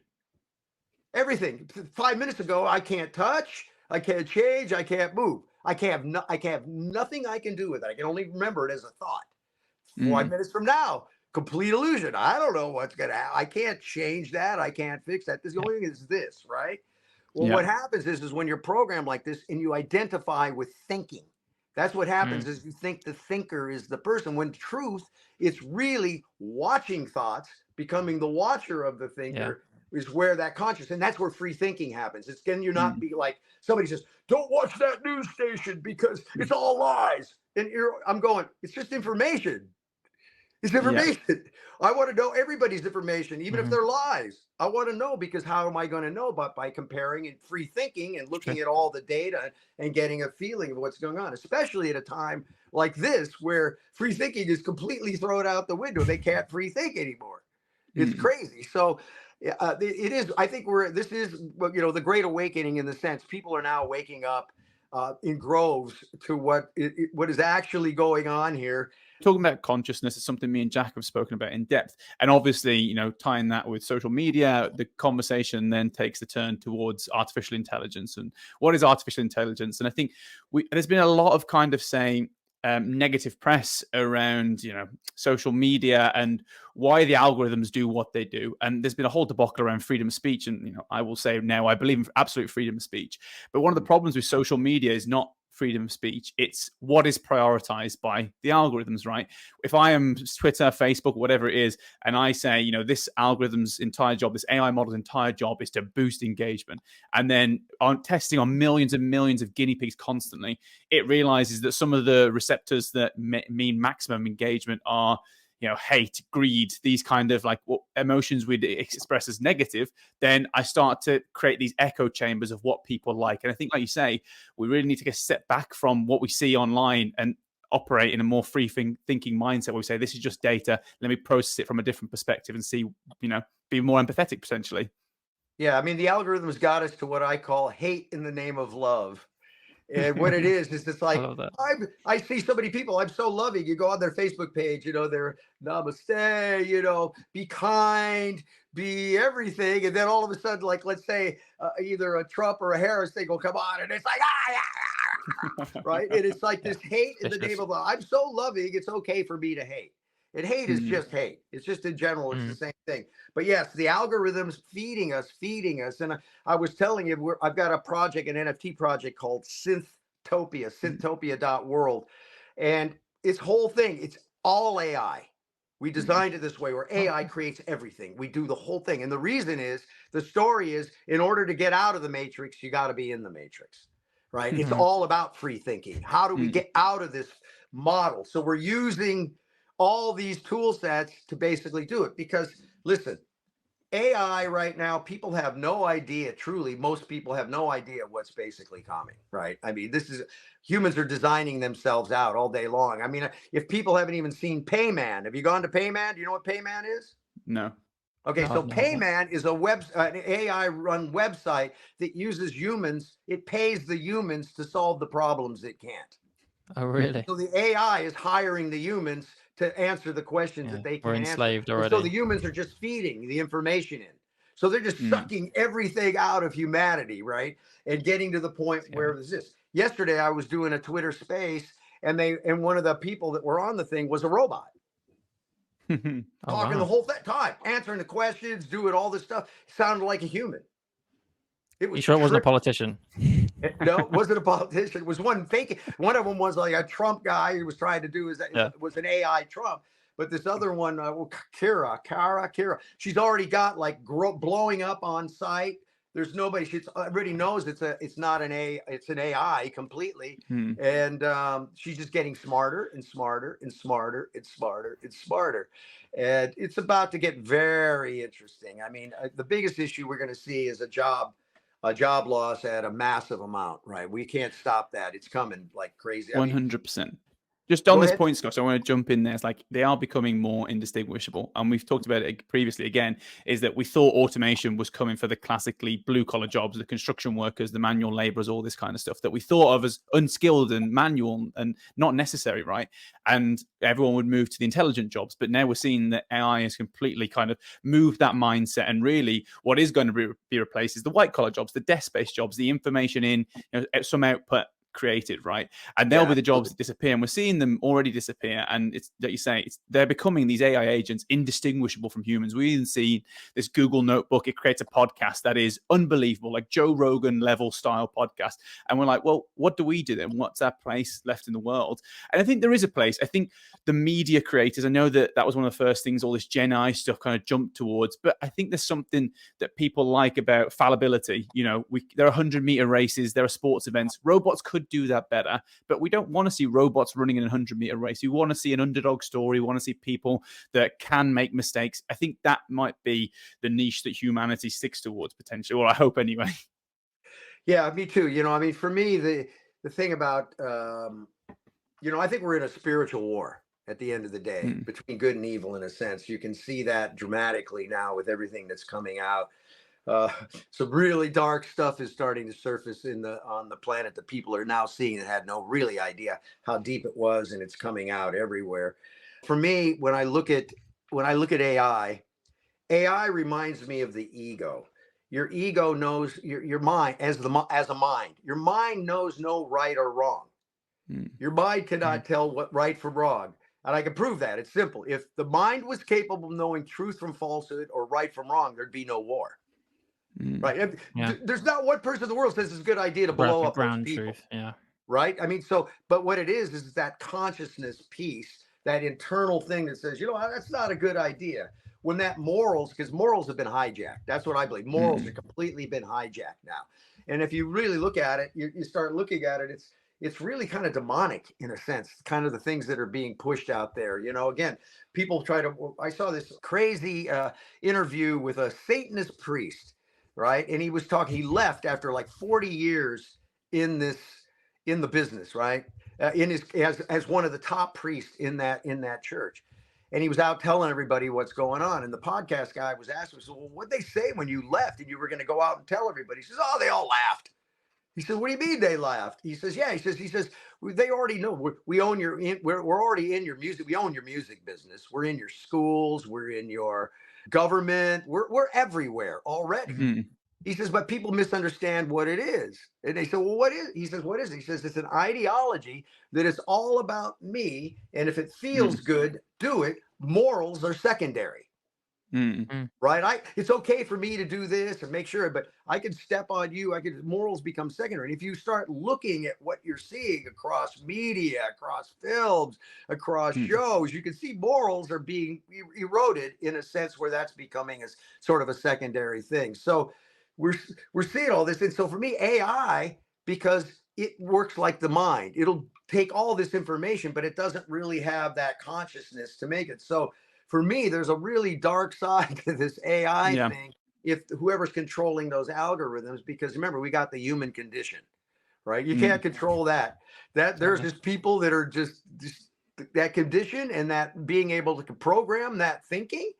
Everything. 5 minutes ago, I can't touch, I can't change, I can't move. I have nothing I can do with it. I can only remember it as a thought. 5 minutes from now, complete illusion. I don't know what's going to happen. I can't change that. I can't fix that. The only thing is this, right? Well, what happens is when you're programmed like this and you identify with thinking, that's what happens is you think the thinker is the person, when truth, it's really watching thoughts, becoming the watcher of the thinker is where that conscious, and that's where free thinking happens. It's can you not be like, somebody says, don't watch that news station because it's all lies. And I'm going, it's just information. It's Yeah. information. I want to know everybody's information, even if Mhm. they're lies. I want to know, because how am I going to know? But by comparing and free thinking and looking True. at all the data and getting a feeling of what's going on, especially at a time like this where free thinking is completely thrown out the window. They can't free think anymore. It's Mm. crazy. So it is. I think this is, the Great Awakening, in the sense people are now waking up in groves to what is actually going on here. Talking about consciousness is something me and Jack have spoken about in depth. And obviously, tying that with social media, the conversation then takes the turn towards artificial intelligence and what is artificial intelligence. And I think there's been a lot of kind of saying negative press around, social media and why the algorithms do what they do. And there's been a whole debacle around freedom of speech. And, I will say now, I believe in absolute freedom of speech. But one of the problems with social media is not freedom of speech. It's what is prioritized by the algorithms, right? If I am Twitter, Facebook, whatever it is, and I say, this algorithm's entire job, this AI model's entire job is to boost engagement, and then on testing on millions and millions of guinea pigs constantly, it realizes that some of the receptors that mean maximum engagement are hate, greed, these kind of like what emotions we'd express as negative, then I start to create these echo chambers of what people like. And I think, like you say, we really need to get a step back from what we see online and operate in a more free thinking mindset where we say, this is just data. Let me process it from a different perspective and see, be more empathetic potentially. Yeah, I mean, the algorithms got us to what I call hate in the name of love. And what it is it's I like, love that. I see so many people, I'm so loving. You go on their Facebook page, they're namaste, be kind, be everything. And then all of a sudden, like, let's say either a Trump or a Harris thing will come on, and it's like, right? And it's like Yeah. this hate in the Vicious. name of love. I'm so loving, it's okay for me to hate. And hate is just hate. It's just, in general, it's the same thing. But yes, the algorithms feeding us. And I was telling you, I've got a project, an NFT project called synthtopia.world. And its whole thing, it's all AI. We designed it this way where AI creates everything. We do the whole thing. And the reason is, the story is, in order to get out of the matrix, you got to be in the matrix, right? It's all about free thinking. How do we get out of this model? So we're using all these tool sets to basically do it. Because listen, AI right now, people have no idea, truly, most people have no idea what's basically coming, right? I mean, humans are designing themselves out all day long. I mean, if people haven't even seen Payman, have you gone to Payman? Do you know what Payman is? No. Okay, No, so I've no idea. Payman is an AI run website that uses humans. It pays the humans to solve the problems it can't. Oh, really? So the AI is hiring the humans to answer the questions Yeah. that they We're can't answer. enslaved And so the already. humans are just feeding the information in. So they're just sucking everything out of humanity, right? And getting to the point where this is. Yesterday, I was doing a Twitter space, and one of the people that were on the thing was a robot. Oh, Talking the wow. whole time, answering the questions, doing all this stuff. Sounded like a human. It You was sure it wasn't a politician? No, it wasn't a politician. It was one fake. One of them was like a Trump guy who was trying to do was an AI Trump. But this other one, Kara, she's already got like blowing up on site. There's nobody. She already knows it's not an AI completely, and she's just getting smarter and smarter and smarter and smarter and smarter, and it's about to get very interesting. I mean, the biggest issue we're going to see is a job loss at a massive amount, right? We can't stop that. It's coming like crazy. I mean, 100%. Just on go this ahead. point, Scott, so I want to jump in there. It's like they are becoming more indistinguishable. And we've talked about it previously again, is that we thought automation was coming for the classically blue collar jobs, the construction workers, the manual laborers, all this kind of stuff that we thought of as unskilled and manual and not necessary, right? And everyone would move to the intelligent jobs. But now we're seeing that AI has completely kind of moved that mindset. And really what is going to be replaced is the white collar jobs, the desk-based jobs, the information in some output created, right? And they'll be the jobs that disappear, and we're seeing them already disappear. And it's like you say, they're becoming these AI agents indistinguishable from humans. We even see this Google Notebook. It creates a podcast that is unbelievable, like Joe Rogan level style podcast. And we're like, well, what do we do then? What's our place left in the world? And I think there is a place. I think the media creators, I know that was one of the first things all this Gen I stuff kind of jumped towards, but I think there's something that people like about fallibility. There are 100-meter races, there are sports events. Robots could could do that better. But we don't want to see robots running in a 100-meter race. We want to see an underdog story. We want to see people that can make mistakes. I think that might be the niche that humanity sticks towards potentially, or I hope anyway. Yeah, me too. I mean, for me, the thing about, I think we're in a spiritual war at the end of the day between good and evil, in a sense. You can see that dramatically now with everything that's coming out. Some really dark stuff is starting to surface on the planet that people are now seeing and had no really idea how deep it was, and it's coming out everywhere. For me, when I look at AI reminds me of the ego. Your ego knows your mind as a mind. Your mind knows no right or wrong. Your mind cannot tell what right from wrong. And I can prove that. It's simple. If the mind was capable of knowing truth from falsehood or right from wrong, there'd be no war. Right? There's not one person in the world says it's a good idea to blow up those people. Truth. Yeah. Right? I mean, but what it is that consciousness piece, that internal thing that says, that's not a good idea. When that because morals have been hijacked. That's what I believe. Morals have completely been hijacked now. And if you really look at it, you start looking at it, it's really kind of demonic in a sense, kind of the things that are being pushed out there. Again, people I saw this crazy interview with a Satanist priest, right? And he left after like 40 years in the business, right? As one of the top priests in that church. And he was out telling everybody what's going on. And the podcast guy was asking, so, well, what'd they say when you left and you were going to go out and tell everybody? He says, oh, they all laughed. He says, what do you mean they laughed? He says, yeah. He says, they already know we're already in your music. We own your music business. We're in your schools. We're in your government. We're everywhere already. He says, but people misunderstand what it is. And they say, well, what is it? He says, what is it? He says, it's an ideology that is all about me. And if it feels good, do it. Morals are secondary. Right? It's okay for me to do this and make sure, but I can step on you. Morals become secondary. And if you start looking at what you're seeing across media, across films, across shows, you can see morals are being eroded in a sense where that's becoming as sort of a secondary thing. So we're seeing all this. And so for me, AI, because it works like the mind, it'll take all this information, but it doesn't really have that consciousness to make it. So for me, there's a really dark side to this AI thing. If whoever's controlling those algorithms, because remember, we got the human condition, right? You can't control that. There's just people that are just that condition and that being able to program that thinking.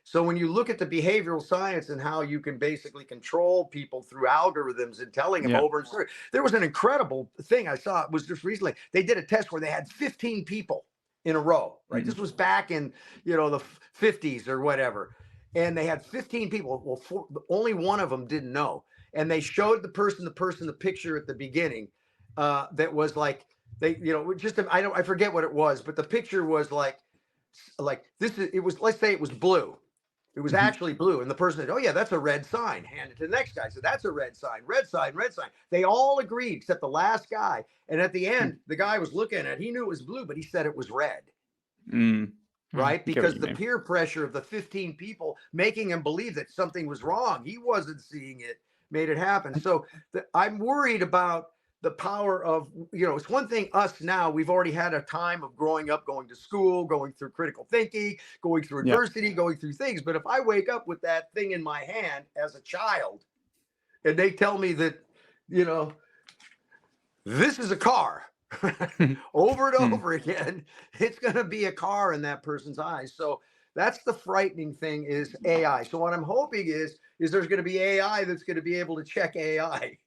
So when you look at the behavioral science and how you can basically control people through algorithms and telling them over and over, there was an incredible thing I saw. It was just recently. They did a test where they had 15 people in a row, right? This was back in, the 50s or whatever. And they had 15 people. Well, only one of them didn't know. And they showed the picture at the beginning that was like, I forget what it was, but the picture was like this. Let's say it was blue. It was actually blue. And the person said, oh, yeah, that's a red sign. Hand it to the next guy. So that's a red sign, red sign, red sign. They all agreed except the last guy. And at the end, the guy was looking at it. He knew it was blue, but he said it was red. Right? Because the peer pressure of the 15 people making him believe that something was wrong. He wasn't seeing it, made it happen. So I'm worried about the power of, it's one thing us now, we've already had a time of growing up, going to school, going through critical thinking, going through adversity, going through things. But if I wake up with that thing in my hand as a child and they tell me that, this is a car over and over again, it's going to be a car in that person's eyes. So that's the frightening thing is AI. So what I'm hoping is there's going to be AI that's going to be able to check AI.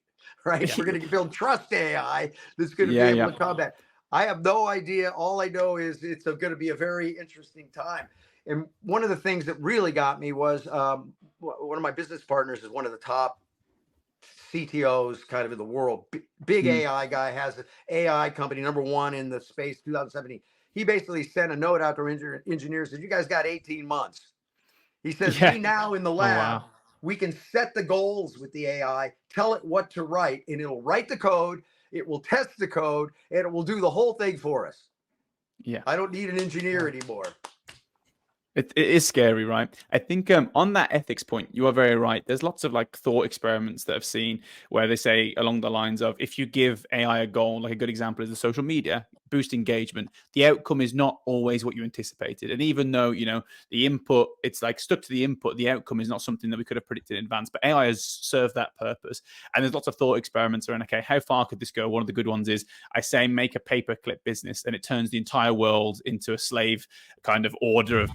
Right? We're going to build trust AI that's going to be able to combat. I have no idea. All I know is it's going to be a very interesting time. And one of the things that really got me was one of my business partners is one of the top CTOs kind of in the world. Big AI guy, has an AI company, #1 in the space, 2017. He basically sent a note out to engineers, said, you guys got 18 months. He says, we now in the lab, we can set the goals with the AI, tell it what to write, and it'll write the code, it will test the code, and it will do the whole thing for us. I don't need an engineer anymore. It is scary, right? I think on that ethics point, you are very right. There's lots of like thought experiments that I've seen where they say along the lines of if you give AI a goal, like a good example is the social media, boost engagement, the outcome is not always what you anticipated. And even though, you know, the input, it's like stuck to the input, the outcome is not something that we could have predicted in advance. But AI has served that purpose. And there's lots of thought experiments around, okay, how far could this go? One of the good ones is I say make a paperclip business and it turns the entire world into a slave kind of order of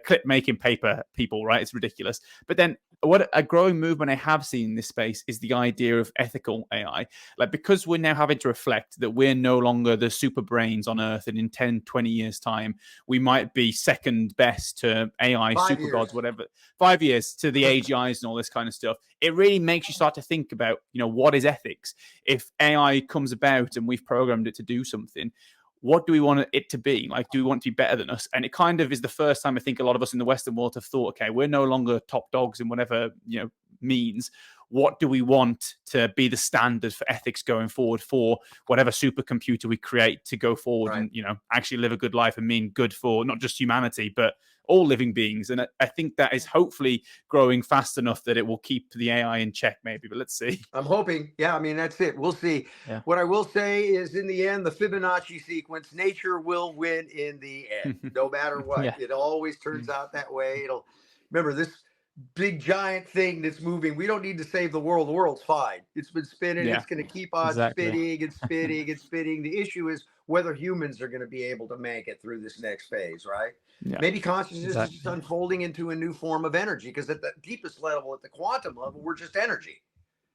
clip making paper people, right? It's ridiculous. But then what a growing movement I have seen in this space is the idea of ethical AI. Like, because we're now having to reflect that we're no longer the super brains on Earth, and in 10, 20 years' time, we might be second best to AI, 5 super years. gods, whatever. 5 years to the AGIs and all this kind of stuff. It really makes you start to think about, you know, what is ethics? If AI comes about and we've programmed it to do something, what do we want it to be? Like, do we want it to be better than us? And it kind of is the first time I think a lot of us in the Western world have thought, okay, we're no longer top dogs in whatever, you know, means. What do we want to be the standard for ethics going forward for whatever supercomputer we create to go forward and, you know, actually live a good life and mean good for not just humanity, but all living beings? And I think that is hopefully growing fast enough that it will keep the AI in check, maybe, but let's see. I'm hoping. Yeah, I mean, that's it. We'll see. Yeah. What I will say is, in the end, the Fibonacci sequence, nature will win in the end, no matter what. Yeah. It always turns out that way. It'll remember this big giant thing that's moving. We don't need to save the world. The world's fine. It's been spinning. Yeah. It's going to keep on Exactly. spinning and spinning and spinning. The issue is whether humans are going to be able to make it through this next phase, right? Yeah. Maybe consciousness is Exactly. just unfolding into a new form of energy, because at the deepest level, at the quantum level, we're just energy.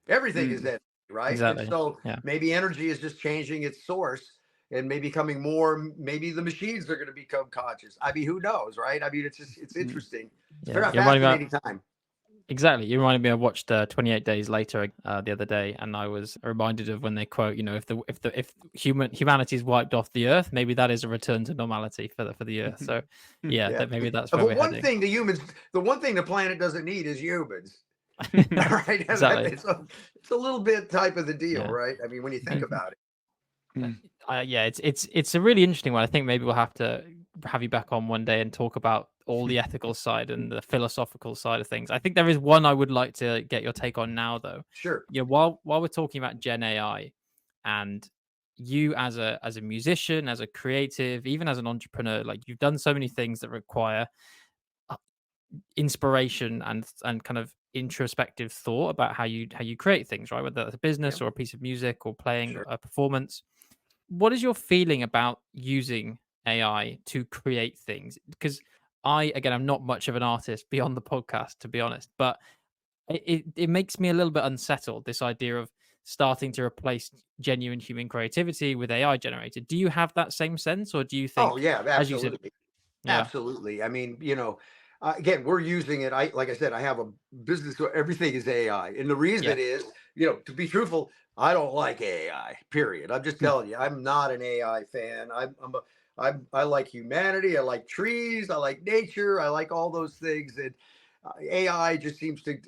Everything is energy, right? Exactly. And so Yeah. maybe energy is just changing its source and maybe becoming more. Maybe the machines are going to become conscious. I mean, who knows, right? I mean, it's interesting. It's a very You're reminding me fascinating time. Exactly. You reminded me. I watched 28 Days Later the other day, and I was reminded of when they quote, you know, if humanity is wiped off the Earth, maybe that is a return to normality for the Earth. So, yeah, Yeah. that maybe that's The where we're one heading. thing the one thing the planet doesn't need is humans. Right? Exactly. It's a little bit type of the deal, Yeah. right? I mean, when you think about it. Yeah, it's a really interesting one. I think maybe we'll have to have you back on one day and talk about all the ethical side and the philosophical side of things. I think there is one I would like to get your take on now, though. Sure. Yeah, while we're talking about Gen AI, and you as a musician, as a creative, even as an entrepreneur, like you've done so many things that require uh, inspiration and kind of introspective thought about how you create things, right? Whether that's a business Yeah. or a piece of music or playing Sure. a performance. What is your feeling about using AI to create things? Because I'm not much of an artist beyond the podcast, to be honest, but it makes me a little bit unsettled, this idea of starting to replace genuine human creativity with AI generated. Do you have that same sense, or do you Oh think, yeah, as you said, absolutely. yeah, Absolutely. I mean, again, we're using it. Like I said, I have a business where everything is AI. And the yeah, reason is, to be truthful, I don't like AI, period. I'm just telling you, I'm not an AI fan. I like humanity. I like trees. I like nature. I like all those things. And AI just seems to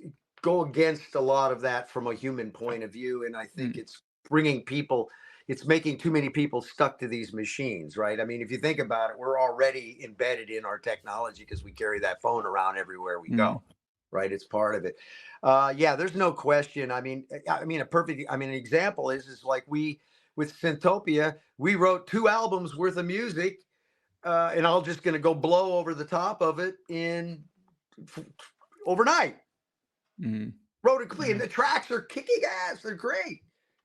go against a lot of that from a human point of view. And I think it's bringing people, it's making too many people stuck to these machines, right? I mean, if you think about it, we're already embedded in our technology because we carry that phone around everywhere we go, right? It's part of it. Yeah, there's no question. An example is like with Syntopia, we wrote 2 albums worth of music, and I'm just going to go blow over the top of it in overnight. Wrote it complete, and the tracks are kicking ass. They're great.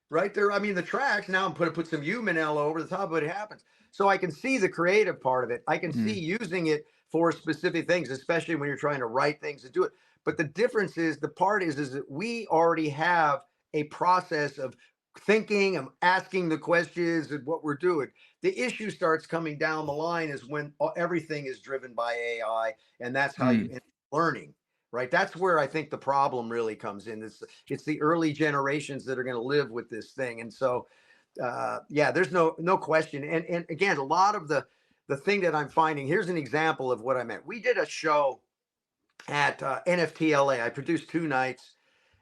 Right there, I mean, the tracks, now I'm going to put some human L over the top of it happens. So I can see the creative part of it. I can see using it for specific things, especially when you're trying to write things and do it. But the difference is, is that we already have a process of thinking and asking the questions and what we're doing. The issue starts coming down the line is when everything is driven by AI, and that's how you end up learning. Right. That's where I think the problem really comes in. It's the early generations that are going to live with this thing. And so, yeah, there's no question. And again, a lot of the thing that I'm finding, here's an example of what I meant. We did a show at NFTLA. I produced 2 nights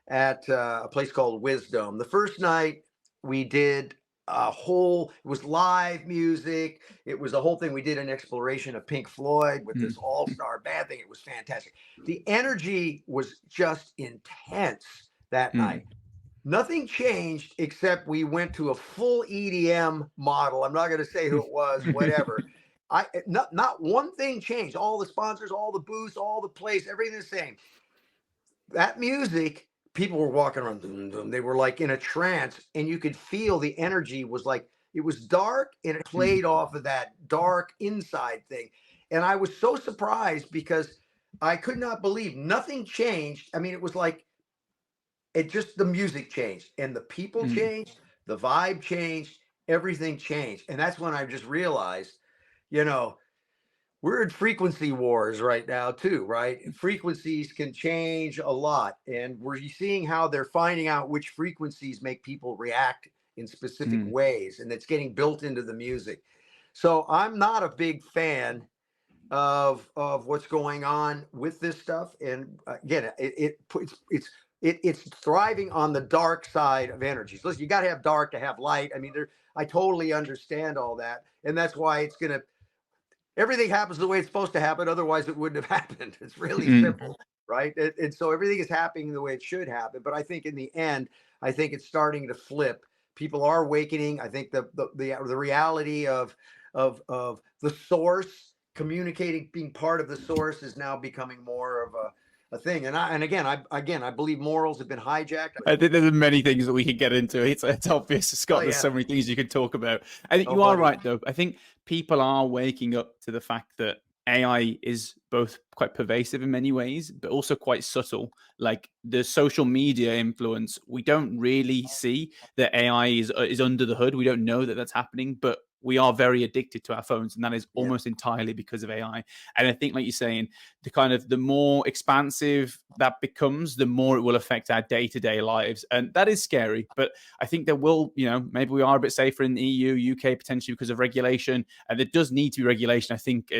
at a place called Wisdom. The first night we did it was live music. It was a whole thing. We did an exploration of Pink Floyd with Mm, this all-star band thing. It was fantastic. The energy was just intense that mm. night. Nothing changed except we went to a full EDM model. I'm not going to say who it was, whatever. Not one thing changed. All the sponsors, all the booths, all the place, everything the same. That music, people were walking around. Dum, dum, they were like in a trance, and you could feel the energy was like it was dark, and it Mm, played off of that dark inside thing. And I was so surprised because I could not believe nothing changed. I mean, it was like it just the music changed and the people mm, changed, the vibe changed, everything changed. And that's when I just realized, you know, we're in frequency wars right now too, right? Frequencies can change a lot, and we're seeing how they're finding out which frequencies make people react in specific mm, ways, and it's getting built into the music. So I'm not a big fan of what's going on with this stuff. And again, it's thriving on the dark side of energies. Listen, you got to have dark to have light. I mean, I totally understand all that, and that's why it's gonna everything happens the way it's supposed to happen. Otherwise, it wouldn't have happened. It's really mm. simple, right? And so everything is happening the way it should happen. But I think in the end, I think it's starting to flip. People are awakening. I think the reality of the source communicating, being part of the source, is now becoming more of a thing. And again, I believe morals have been hijacked. I think there's many things that we could get into. It's obvious, Oh Scott. There's yeah, so many things you could talk about. I think oh you are buddy, right, though. I think people are waking up to the fact that AI is both quite pervasive in many ways, but also quite subtle. Like the social media influence, we don't really see that AI is under the hood. We don't know that that's happening, but we are very addicted to our phones, and that is yeah. almost entirely because of AI. And I think, like you're saying, the more expansive that becomes, the more it will affect our day-to-day lives, and that is scary. But I think there will, maybe we are a bit safer in the EU, UK potentially because of regulation, and there does need to be regulation.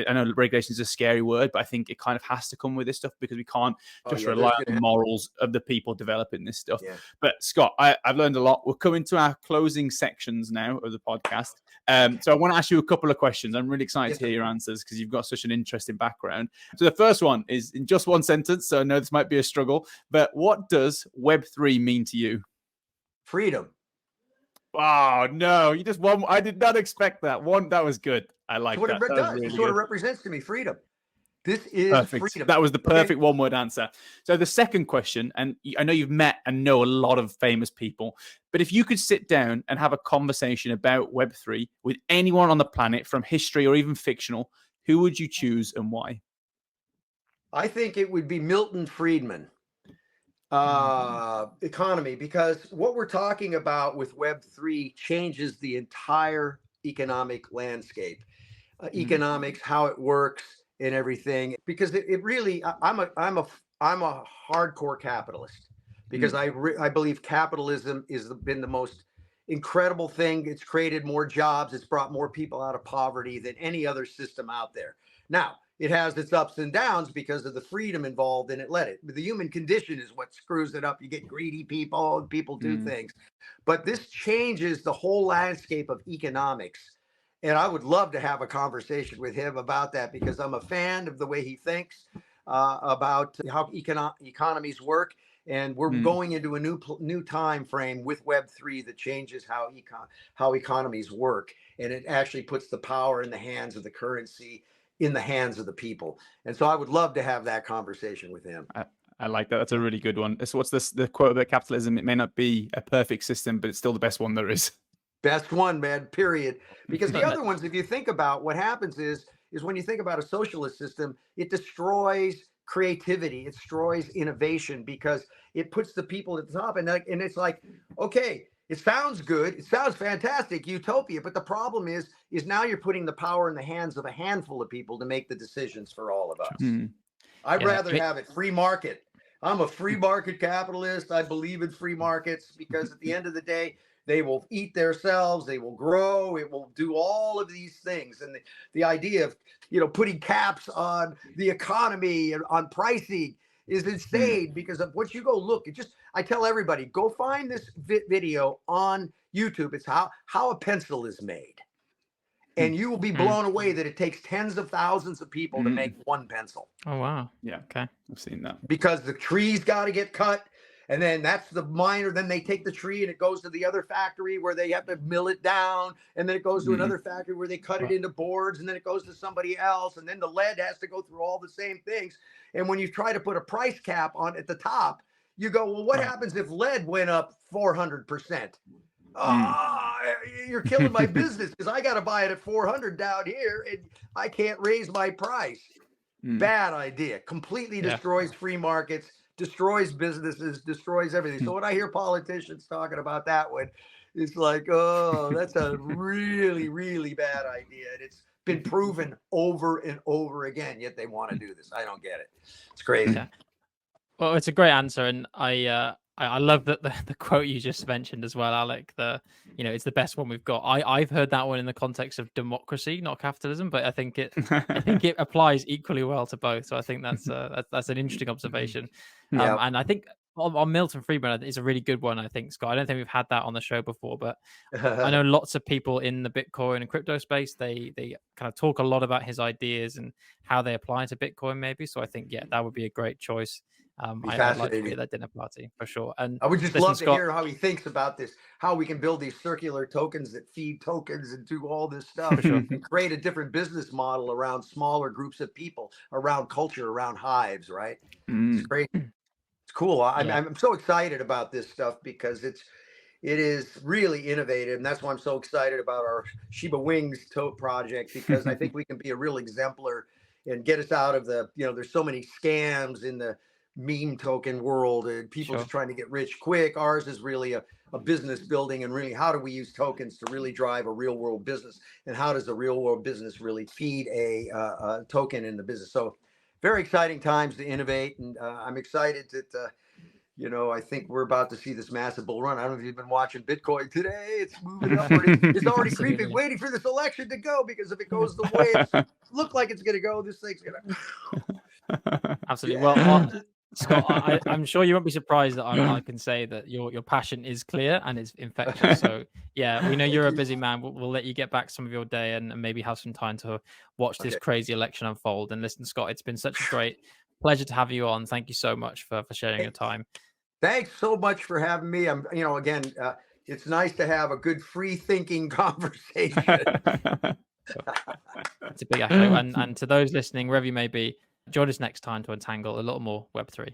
I know regulation is a scary word, but I think it kind of has to come with this stuff because we can't Oh just yeah, rely there's on gonna the morals of the people developing this stuff. yeah. But Scott, I've learned a lot. We're coming to our closing sections now of the podcast. So I want to ask you a couple of questions. I'm really excited Yes, to hear your answers because you've got such an interesting background. So the first one is in just one sentence. So I know this might be a struggle, but what does Web3 mean to you? freedom. Oh no, you just one. I did not expect that one. That was good. I It's like what it that. That was does. It's really what it good. represents to me. Freedom. This is Perfect. freedom. That was the Okay. perfect one word answer. So the second question, and I know you've met and know a lot of famous people, but if you could sit down and have a conversation about Web3 with anyone on the planet from history or even fictional, who would you choose and why? I think it would be Milton Friedman, Mm, economy, because what we're talking about with Web3 changes the entire economic landscape, mm, economics, how it works, and everything. Because it really, I'm a hardcore capitalist because mm, I believe capitalism is been the most incredible thing. It's created more jobs. It's brought more people out of poverty than any other system out there. Now, it has its ups and downs because of the freedom involved in it. The human condition is what screws it up. You get greedy people, and people do mm, things. But this changes the whole landscape of economics. And I would love to have a conversation with him about that because I'm a fan of the way he thinks about how economies work. And we're mm. going into a new time frame with Web3 that changes how economies work, and it actually puts the power in the hands of the currency, in the hands of the people. And so I would love to have that conversation with him. I like that. That's a really good one. So what's this? The quote about capitalism? It may not be a perfect system, but it's still the best one there is. Best one, man, period. Because the other ones, if you think about what happens is when you think about a socialist system, it destroys creativity, it destroys innovation because it puts the people at the top. And it's like, okay, it sounds good, it sounds fantastic, utopia. But the problem is now you're putting the power in the hands of a handful of people to make the decisions for all of us. Mm, I'd Yeah, rather have it free market. I'm a free market capitalist. I believe in free markets because at the end of the day, they will eat themselves, they will grow, it will do all of these things. And the idea of putting caps on the economy and on pricing is mm, insane because of what you go look. I tell everybody, go find this video on YouTube. It's how a pencil is made. And you will be Mm. blown away that it takes tens of thousands of people to make one pencil. Oh, wow. Yeah. Okay. I've seen that. Because the tree's got to get cut. And then that's the miner. Then they take the tree and it goes to the other factory where they have to mill it down. And then it goes to another factory where they cut it into boards. And then it goes to somebody else. And then the lead has to go through all the same things. And when you try to put a price cap on at the top, you go, well, what happens if lead went up 400%? You're killing my business because I got to buy it at 400 down here and I can't raise my price. Bad idea. Completely destroys free markets, destroys businesses, destroys everything. So when I hear politicians talking about that one, it's like, oh, that's a really, really bad idea. And it's been proven over and over again, yet they want to do this. I don't get it. It's crazy. Yeah. Well, it's a great answer, and I love that the quote you just mentioned as well, Alec. It's the best one we've got. I've heard that one in the context of democracy, not capitalism, but I think it applies equally well to both. So I think that's an interesting observation. And I think on Milton Friedman is a really good one. I think, Scott. I don't think we've had that on the show before, but I know lots of people in the Bitcoin and crypto space. They kind of talk a lot about his ideas and how they apply to Bitcoin, maybe. So I think that would be a great choice. I'd like to be at that dinner party for sure. And I would just listen, love to Scott, hear how he thinks about this, how we can build these circular tokens that feed tokens and do all this stuff and create a different business model around smaller groups of people, around culture, around hives, right? It's great. It's cool. I'm so excited about this stuff because it is really innovative. And that's why I'm so excited about our Shiba Wings project, because I think we can be a real exemplar and get us out of there's so many scams in the meme token world and people just trying to get rich quick. Ours is really a business building, and really how do we use tokens to really drive a real world business, and how does the real world business really feed a token in the business. So very exciting times to innovate, and I'm excited that I think we're about to see this massive bull run. I don't know if you've been watching Bitcoin today. It's moving upward. It's already creeping, waiting for this election to go, because if it goes the way it look like it's going to go, this thing's going to. Absolutely. Well, Scott, I'm sure you won't be surprised that I can say that your passion is clear and it's infectious. So we know you're a busy man. We'll let you get back some of your day and maybe have some time to watch this crazy election unfold. And listen, Scott, it's been such a great pleasure to have you on. Thank you so much for sharing your time. Thanks so much for having me. I'm, again, it's nice to have a good free thinking conversation. It's a big echo. And to those listening, wherever you may be, join us next time to untangle a little more Web3.